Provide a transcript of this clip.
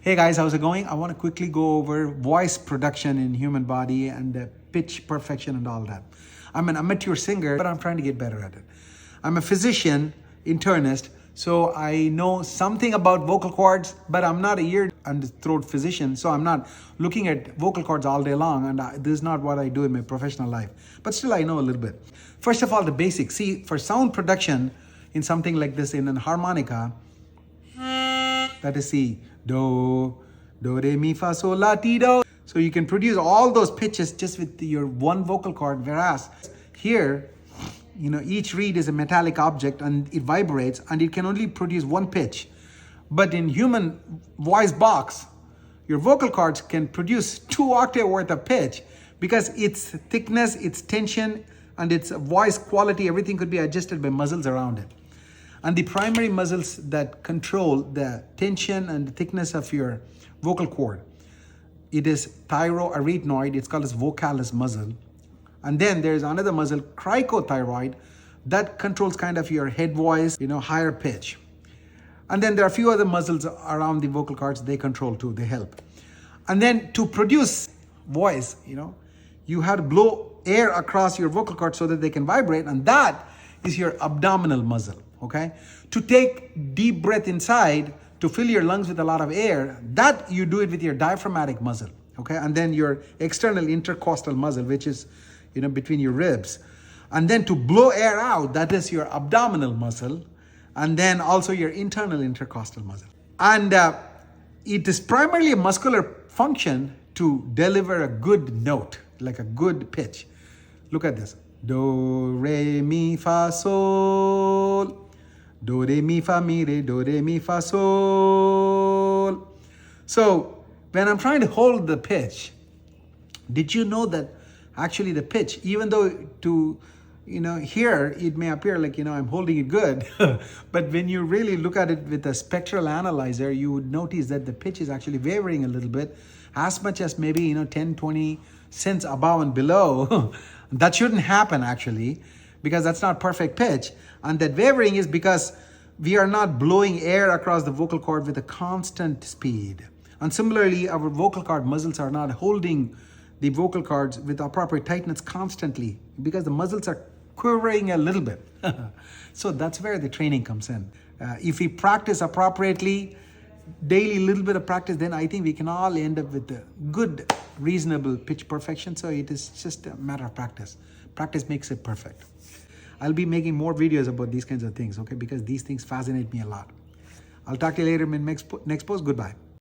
Hey guys, how's it going? I want to quickly go over voice production in human body and pitch perfection and all that. I'm an amateur singer, but I'm trying to get better at it. I'm a physician, internist, so I know something about vocal cords, but I'm not a ear and throat physician, so I'm not looking at vocal cords all day long, and this is not what I do in my professional life. But still, I know a little bit. First of all, the basics. See, for sound production in something like this, in an harmonica, that is C, do, re, mi, fa, sol, la, ti, do. So you can produce all those pitches just with your one vocal cord, whereas here, each reed is a metallic object and it vibrates and it can only produce one pitch. But in human voice box, your vocal cords can produce 2 octave worth of pitch because its thickness, its tension, and its voice quality, everything could be adjusted by muscles around it. And the primary muscles that control the tension and the thickness of your vocal cord, it is thyroarytenoid, it's called as vocalis muscle. And then there's another muscle, cricothyroid, that controls kind of your head voice, higher pitch. And then there are a few other muscles around the vocal cords, they control too, they help. And then to produce voice, you have to blow air across your vocal cords so that they can vibrate, and that is your abdominal muscle. Okay, to take deep breath inside to fill your lungs with a lot of air, that you do it with your diaphragmatic muscle. Okay, and then your external intercostal muscle, which is between your ribs, and then to blow air out, that is your abdominal muscle, and then also your internal intercostal muscle. And it is primarily a muscular function to deliver a good note, like a good pitch. Look at this: do, re, mi, fa, sol. Do, re, mi, fa, mi, re, do, re, mi, fa, sol. So when I'm trying to hold the pitch, did you know that actually the pitch, even though to, here it may appear like, I'm holding it good, but when you really look at it with a spectral analyzer, you would notice that the pitch is actually wavering a little bit, as much as maybe, 10, 20 cents above and below. That shouldn't happen actually, because that's not perfect pitch. And that wavering is because we are not blowing air across the vocal cord with a constant speed. And similarly, our vocal cord muscles are not holding the vocal cords with appropriate tightness constantly, because the muscles are quivering a little bit. So that's where the training comes in. If we practice appropriately, daily little bit of practice, then I think we can all end up with a good, reasonable pitch perfection. So it is just a matter of practice. Practice makes it perfect. I'll be making more videos about these kinds of things, okay? Because these things fascinate me a lot. I'll talk to you later in my next post. Goodbye.